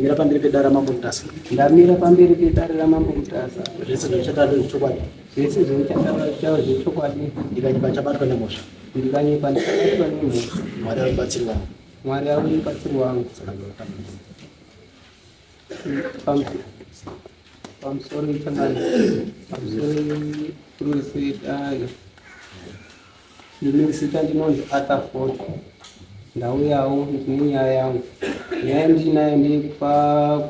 mira pamberi pedara mambo mutasa. Ndamira pamberi pedara mambo mutasa. Zvese zvichakadaro chokwadi. Zvese zvichakadaro chokwadi. Ndikanyipa chabatwa nemhosva. Ndikanyipa chabatwa nemhosva. Mwari aribatsiri wangu. Mwari aribatsiri wangu. Pamusoro ichangani. Pamusoro kurusidai. Ndine zita ndinonzi Ataford. Ndauyawo nenyaya yangu. Nyaya ndinayo ndekufa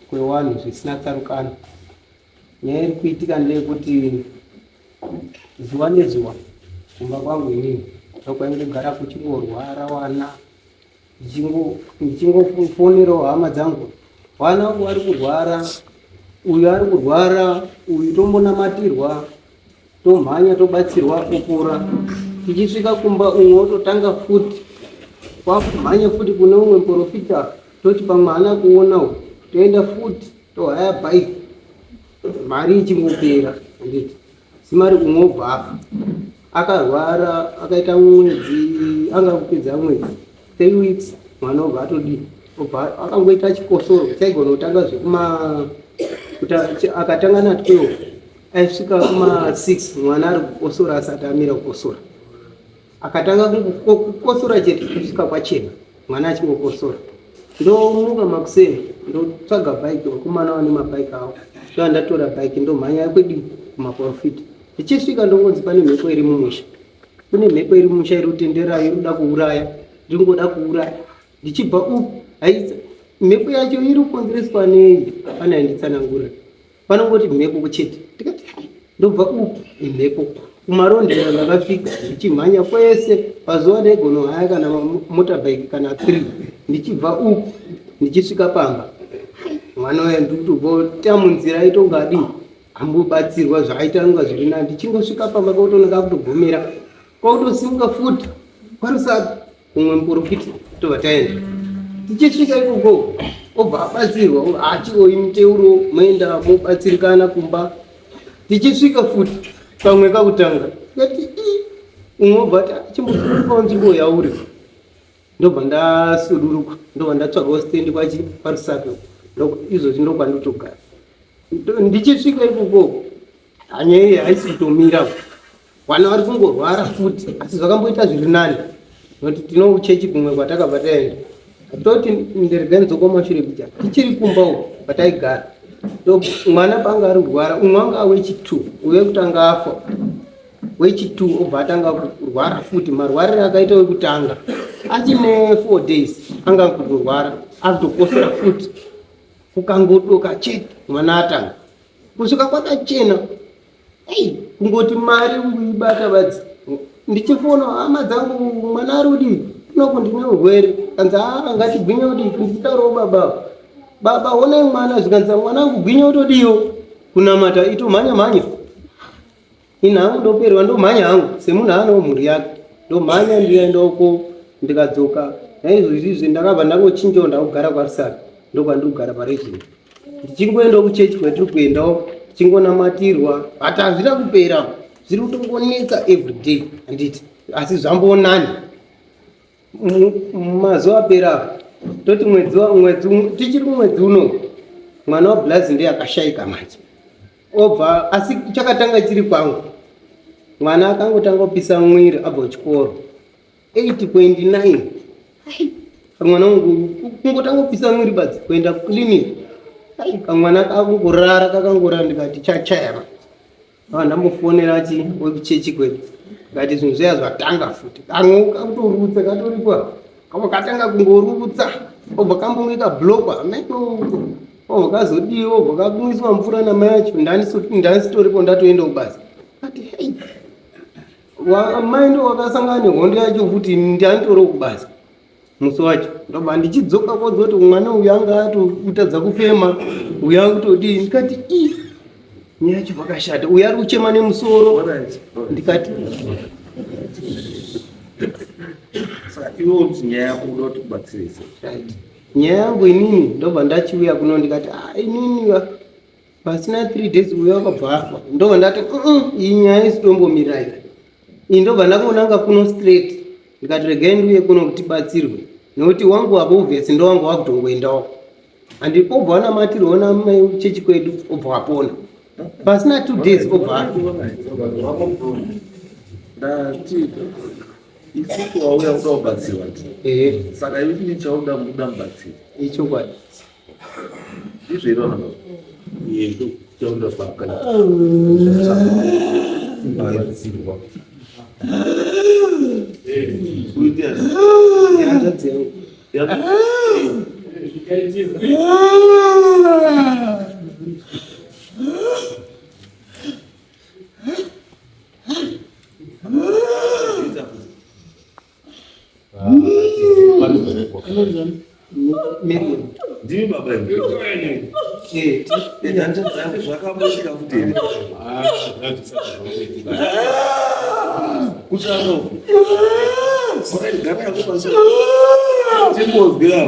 kwewanhu zvisina tsarukano. Nyaya iri kuitika ndeyekuti zuva nezuva kumba kwangu inini ndokwaingogara kuchingorwara wana ndichingofonerawo hama dzangu wana wangu vari kurwara, uyu ari kurwara, uyu tombonamatirwa, tomhanya tobatsirwa opora. Tichisvika kumba umwe ototanga futi kwakumhanya futi kune umwe muprofita toti pamwe haana kuonawo toenda futi tohaya bhaiki mari ichingopera. Anditi simari kumwobva afa akarwara akaita mwedzi anga kupedza mwedzi 3 weeks mwana obva atodii obva akangoita chikosoro chaigona kutanga akatanga na 12 aisvika kuma 6 mwana ari kukosora asati amira kukosora akatanga kukosora chete kusvika kwachena mwana achingokosora. Ndomuka makuseni ndotsvaga bhaiki vakomana vane mabhaiki avo ndoandatora bhaiki ndomhanya kwedi kumaprofita. Ndichisvika ndongonzi pane mhepo iri mumusha, kune mhepo iri mumusha iri kutenderayo inoda kuuraya, ndiringoda kuuraya. Ndichibva uku haisa mhepo yacho iri kukonzereswa nei? Pane anditsanangura panongoti mhepo chete. Ndikati ndobva uku imhepo kumarondera ndakasvika ndichimhanya kwese pazuva ndaigona haya kana motabhaiki kana 3. Ndichibva uku ndichisvika pamba mwana uya ndikutobota munzira aitongadi ambobatsirwa zvaaita nga zviri nani. Ndichingosvika pamba kwakutonaka kutogomera kwakutosimuka futi kwarusaku umwe muprofita tobva taenda. Tichisvika ikoko obva abatsirwa achioi muteuro moenda mobatsirikana kumba. Tichisvika futi pamwe kakutanga ngati umwe obva chimbosurukawo nzvimbo yauri ndobva ndasuduruka ndobva ndatsvagawo stendi kwachi parusaku izvozvi ndokwandotogara. Ndichisvika ikoko hanya iyi haisi kutomira vana vari kungorwara futi asi zvakamboita zviri nani nokuti tino uchechi kumwe kwatakabva taenda toti ndirega nzokomashure kuja tichiri kumbawo pataigara mwana panga ari kurwara umwe anga wechi2 uye kutanga afa wechi2 obva atanga kurwara futi marwarire akaita wekutanga achine 4 days anga kurwara akutokosora futi kukangodoka chete mwana atanga kusvika kwakachena kungoti mari kuibata badzi. Ndichifona hama dzangu mwana ari kudii unoko ndine urwere kanzi ngatigwinye kudii nditaurawo baba onai mwana zvikanzi mwanangu gwinya utodiyo kunamata itomhanya mhanya ina hangu ndoperwa ndomhanya hangu semunhu aanawo mhuri yake ndomhanya ndiendako ndikadzoka naizvozvizvi ndakabva ndangochinjawo ndakugara kwarusaku ndokwandikugara paregini ndichingoendawo kuchechi kwetiri kuendawo tichingonamatirwa but hazvina kupera zviri kutongonetsa everyday handiti asi zvambonani mazuva apera toti tichiri mumwedzi uno mwana wablazi ndiye akashayika manje obva asi chakatanga chiri kwangu mwana akangotanga kupisa mwiri abva kuchikoro 8.9 kamwana wangu kungotanga kupisa mwiri badzi kuenda kuclinic kamwana kakungorara kakangorara ndikati chachaya ndambofonera chi wekuchechi kwedu ngati zvinhu zviya zvatanga futi kamwe kakutorutsa katoripa kamwe katanga kungorutsa obva kambonge kablokwa obva kazodiwa obva kakumwiswa mvura namai acho ndandisitoripo ndatoenda kubasa ati hei mai ndo wakasangana nehondo yacho futi ndanditoriwo kubasa musi wacho ndobva ndichidzoka kodzoti mwana uyu anga atotadza kufema uyu akutodii ndikati nyaya yacho vakashata uyu ari kuchema nemusoro ndikati saka iwo kuti nyaya yako uda kuti kubatsirisa nyaya yangu inini ndobva ndachiuya kuno ndikati inini pasina 3 days uyu akabva afa ndobva ndati iyi nyaya isitombomirai iyi ndobva ndakonanga kuno straight ndikati regai ndiuye kuno kuti batsirwe nokuti wangu wako obviously ndo wangu wakutongoendawo and obva wanamatirona chechi kwedu obva wapona pasina 2 days obva ndati isusu wauya kuda kubatsirwa saka ivi chini chauda muda mubatsiri ichokwadi izveirona chauda pakana batsirwa kuita hanzvadzi yangu ndimi baba hanzvadzi yangu zvakamotika kuti here kuchano gara yako pasi timbozwira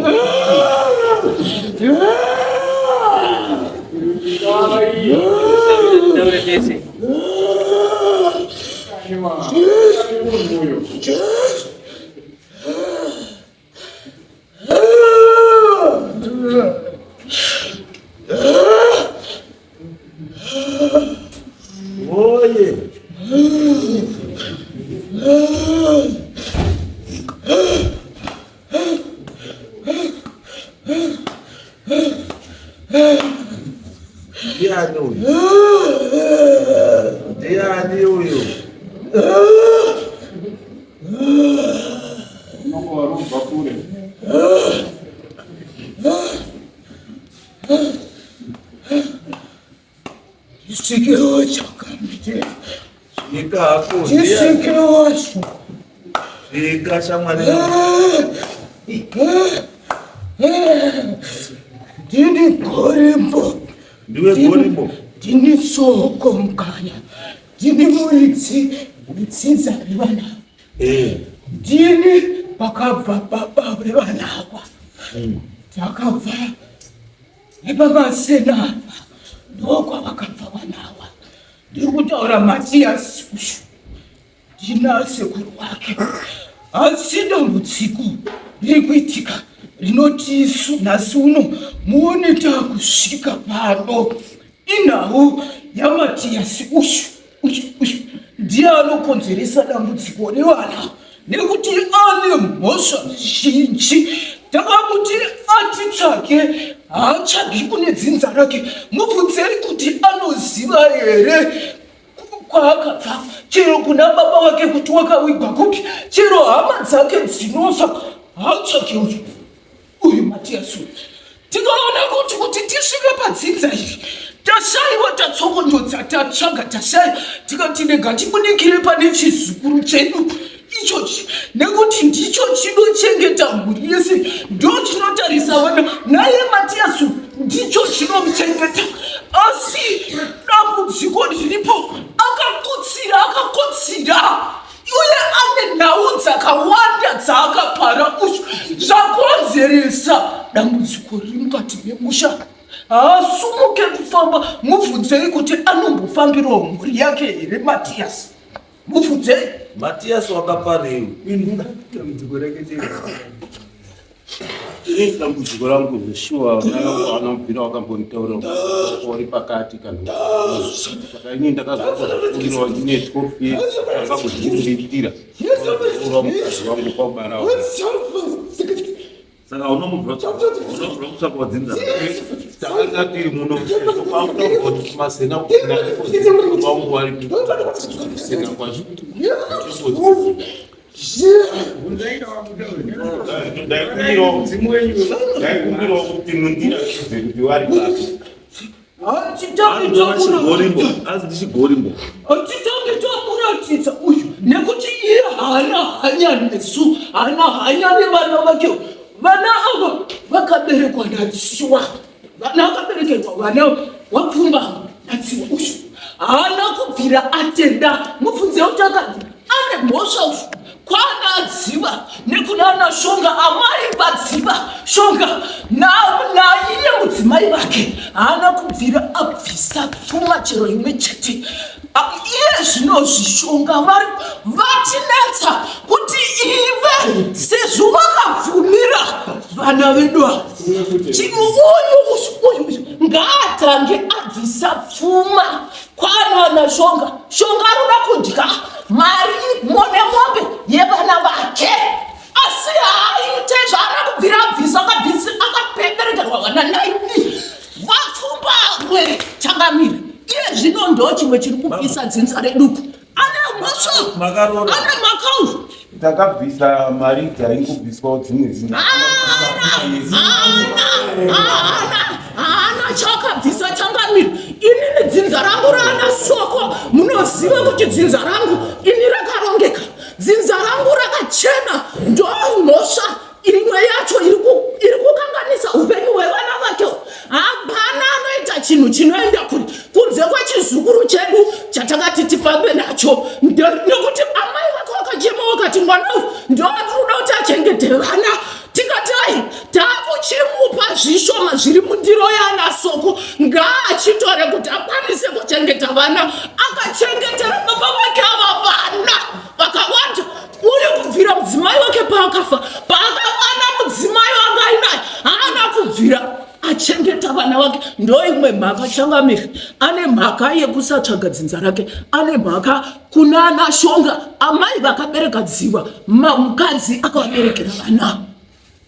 oye ndiani uyu warubva kure Isikiro chakamite. svika hako Isikiro wacho. svika shamwari Ndini gorimbo. ndiwe gorimbo Ndini soko mukanya. Ndini muridzi vana. Ndini pakabva baba vevana ava. Takabva nepamasena ndokwa vakabva vana ava. Ndiri kutaura Matiyasi ushu. Ndina sekuru wake. Asi dambudziko riri kuitika rinoti isu nhasi uno muone takusvika pano inhau yaMatiyasi ushu ndiye anokonzeresa dambudziko revana nekuti ane mhosva zhinji. Takamuti atitsvake haatsvagi kune dzinza rake. Mubvunzei kuti anoziva here kwaakabva, chero kuna baba wake kuti wakawigwa kupi, chero hama dzake dzinofa haatsvake uyu Matiyasi. Tikaona kuti tisvike padzinza iri tashayiwa tatsokondodza tatsvaga tashaya tikati rega tibudikire pane chizukuru chedu ichochi nekuti ndicho chinochengeta mhuri yese, ndo chinotarisa vana, naye Matiyasi ndicho chinomuchengeta. Asi dambudziko riripo akakotsira uye ane nhau dzakawanda dzaakapara ushu zvakonzeresa dambudziko riri mukati memusha. Haasumuke kufamba. Mubvunzei kuti anombofambirawo mhuri yake here Matiyasi. Mubvunzei. Matiyasi wakaparewo dambudziko rangu zveshuwa anobvira wakambonitaura uri pakati kana saka ini ndakazofundirawo ndine 12 years akangozviitira ura mukadzi wangu kwabara saka unomubvira kutsvaka wadzinza takanga tiri muno masena wangu vari kusena kwacho ndaikumbirawo kuti mundiratidze kuti vari pasi asi ndichigorimbo Titange tamuratidza uyu nekuti iye haana hanya nesu, haana hanya nevana vake. Vana ava vakaberekwa nadziwa, vana vakaberekerwa vana wapfumba nadziwa uyu haana kubvira atenda. Mubvunzei kuti ane mhosva uyu kwana dziva nekunana shonga amai vadziva shonga naiye mudzimai vake haana kubvira abvisa pfuma chero imwe chete. Iye zvino zvishonga vari vatinetsa kuti ive sezvo vakabvumira vana vedu ava uyu ngaatange abvisa pfuma kwana Shonga. Shonga anoda kudya mari mombe yevana vake, asi haaite zvaara kubvira abvisa akapeperekerwa vana 9 vapfumbamwe Changamire. Iye zvino ndo chimwe chiri kupisa dzinza reduku. Ane mhosva, ane makauyu. Takabvisa mari dzaingobviswa dzimwe zina. Haana chakabvisa Changamire. Inini dzinza rangu raana soko. Munoziva kuti dzinza rangu ini rakarongeka. Dzinza rangu rakachena. Ndo mhosva imwe yacho iri kukanganisa upenyu hwevana vake. Hapana anoita chinhu chinoenda kunze kwechizukuru chedu chatakati tifambe nacho. Nekuti amai vake vakachema vakati mwana uyu ndoatoda kuti achengete vana. Tikati ai takuchimupa zvishoma zviri mundiro yana soko, ngaachitore kuti akwanise kuchengeta vana. Akachengetera baba vake ava vana vakawanda. Uri kubvira mudzimai wake paakafa, paakawana mudzimai wangainaye haana kubvira achengeta vana vake. Ndo imwe mhaka Changamire ane mhaka yekusatsvaga dzinza rake, ane mhaka kunana Shonga amai vakabereka dziva, mukadzi akavaberekera vana.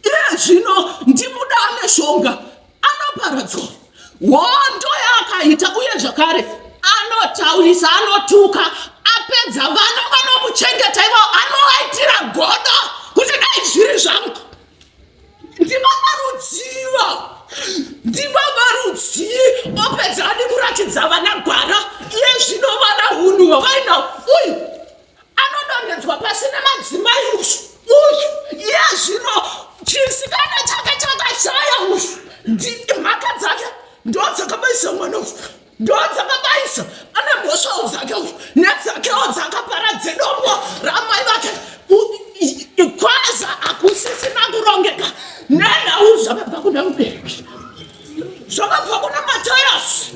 Iye zvino ndimuda ane Shonga anoparadzwa hondo yaakaita, uye zvakare anotaurisa, anotuka, apedza vana vanomuchengeta ivavo anovaitira godo kuti dai zviri zvangu. Ndivavarudzivi opedza adi kuratidza vana gwara. Iye zvino vana hunhu hwavaina uyu anodonhedzwa pasi nemadzimai uyu. Iye zvino chisikana chake chakashaya uyu. Mhaka dzake ndo dzakabaisa mwana uyu, ndo dzakabaisa. Ane mhosvawo dzake uyu nedzakewo dzakaparadze dombo ramai vake. Kwaza akusisina kurongeka. Nenhau zvakabva kuna mubereki, zvakabva kuna Matayasi.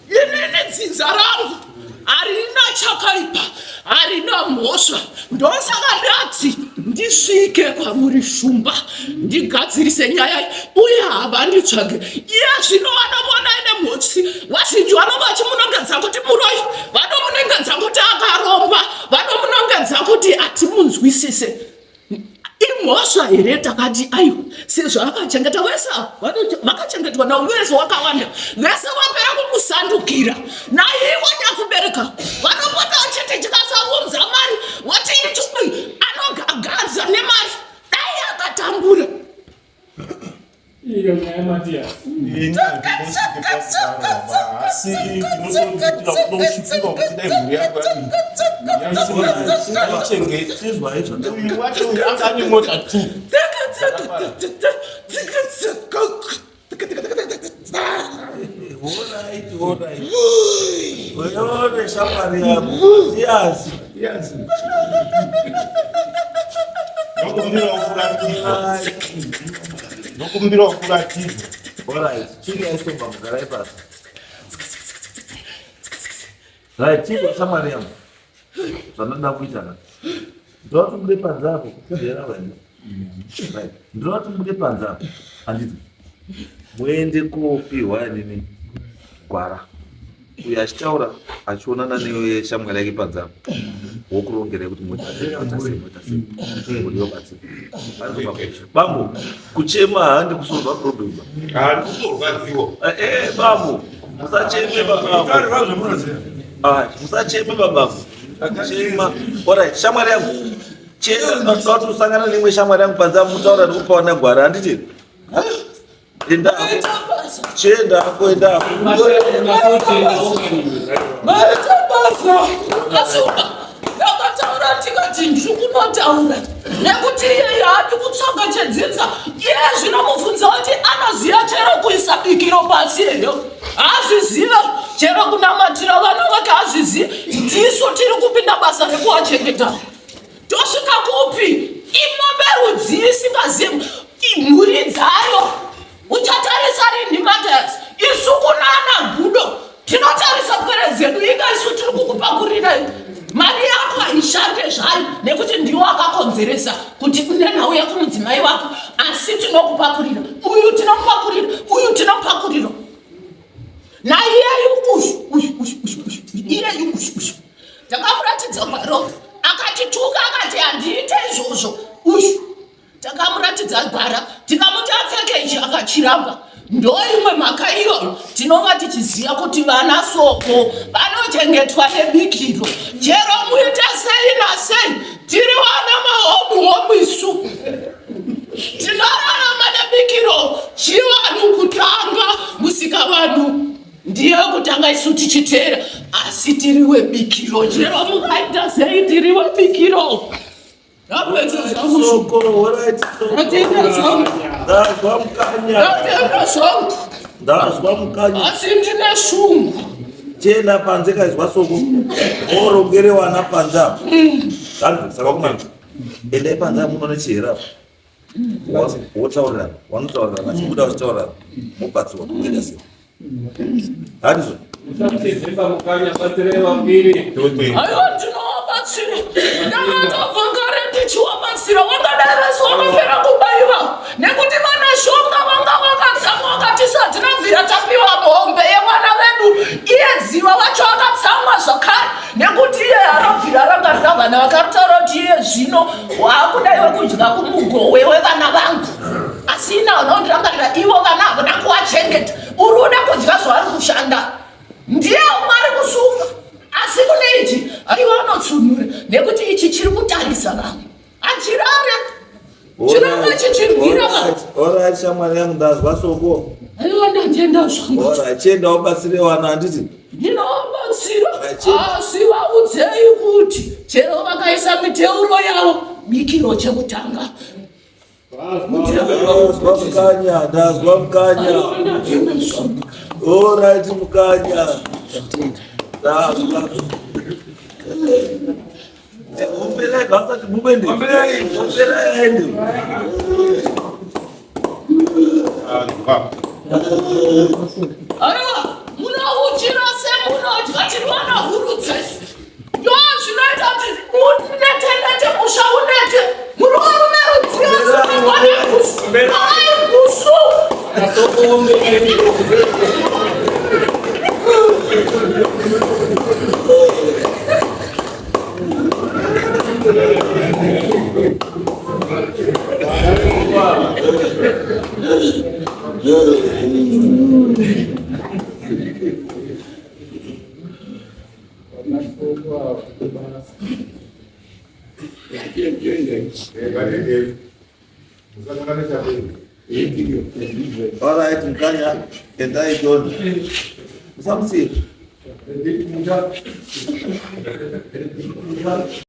Inini dzinza rangu harina chakaipa, harina mhosva. Ndosaka ndati ndisvike kwamuri Shumba ndigadzirise nyaya iyi, uye havanditsvage. Iye zvino vanomona ine mhotsi. Vazhinji vanova vachimunongedza kuti muroi, vanomunongedza kuti akaromba, vanomunongedza kuti hatimunzwisise. Imhosva here takati aiwa sezvo akachengeta vese vakachengetwa nauvese wakawanda, vese vapera kumusandukira naiwo nyakubereka. Vanopota vachiti tikasaunza mari wati ichi anogagadza nemari dai akatambura. Nokumbira wakuratiza. Alright, chini ya isomba mgarai pasi. Right, chini ya shamari yangu. Sananda kuitana. Ndo watu mde panzapo kufundira wende. Right. Ndo watu mde panzapo. Andito. Mwende kopiwa nini? Gwara. Uyashitaura achionana newe shamwari yake panzapo. Wokurongera kuti bambo kuchema handi kusolva problem. Bambo musacheme baba. Musacheme baba. Chema. Alright, shamwari yangu. Chema tusangana nemwe shamwari yangu panzapo mutaura ndikupawana gwara handiti. Enda chenda kuenda tikati ndikunotaura nekuti iye haadi kutsvaga chedzinza. Iye zvinomubvunza kuti anoziva chero kuisa bikiro pasi heyo, hazviziva chero kunamatira vana vake hazvizivi. Ndisu tiri kupinda basa rekuwachengeta. Tosvika kupi? Imombe rudzi isingazivi mhuri dzayo. Uchatarisa rini Matayasi? Isu kunana gudo tinotarisa pwere dzedu. Inga isu tiri kukupakurira mari yako haishande zvayo nekuti ndiwo akakonza unokonzeresa kuti unenhauya kumudzimai wako, asi tinokupakurira uyu, tinomupakurira uyu, tinomupakurira naiyeyu iyeyu takamuratidza gwaro akatituka akati handiite izvozvo uyu. Takamuratidza gwara tikamuti apfeke ichi akachiramba. Ndoimwe mhaka iyoyo tinonga tichiziva kuti vana soko vanochengetwa nebikiro. Chero muita sei nasei tiri vana mahomu isu, tinorarama nebikiro chivanhu kutanga, musika vanhu ndiye kutanga isu tichiteera, asi tiri webikiro. Chero mukaita sei tiri webikiro. Ndazwa mukanya asi ndine shungu. chena panze kaizwa soko orongere wana panza saka kumwana ende panza munoone chihera wotaurira wanotaurira chibuda uchitaurira mubatsiwa kuenda sei handizvo Usatizimba mukanya batsireva mbiri. Aiwa ndinowabatsira. Ndakatobva kare ndichiwabatsira. Wangadairesu wakapera kubaiwa. Nekuti vana shonga vanga vakatsamwa vakati tinobvira tapiwa mombe yevana vedu. Iye dziva vacho vakatsamwa zvakare. Nekuti iye anobvira ranga rina vana vakarutaura kuti iye zvino waakudaiwe kudya kumugowe wevana vangu. Asi ina vanondirangarira ivo vana havana kuvachengeta. Uri uda kudya zvavari kushanda. Ndiye umari kusunga, asi kune ichi aiwa anotsunura nekuti ichi chiri kutarisa vanhu achirare chinonga chichirwira vanhu. Alright, shamwari yangu ndazwa soko. Aiwa ndatenda zvangu. Alright, chenda ubatsire wana handiti Ndinovabatsira, asi vaudzei kuti chero vakaisa miteuro yavo bikiro chekutanga. ndazwa mukanya Alright, mukanya ndazwa mumbereka asati mubende mumberende Aiwa munouchira semunodya tiri vana huru dzese. Ndo zvinoita kuti munete musha unete muruvarume rudziya aikusu. Alright, mukanya endai John musamusira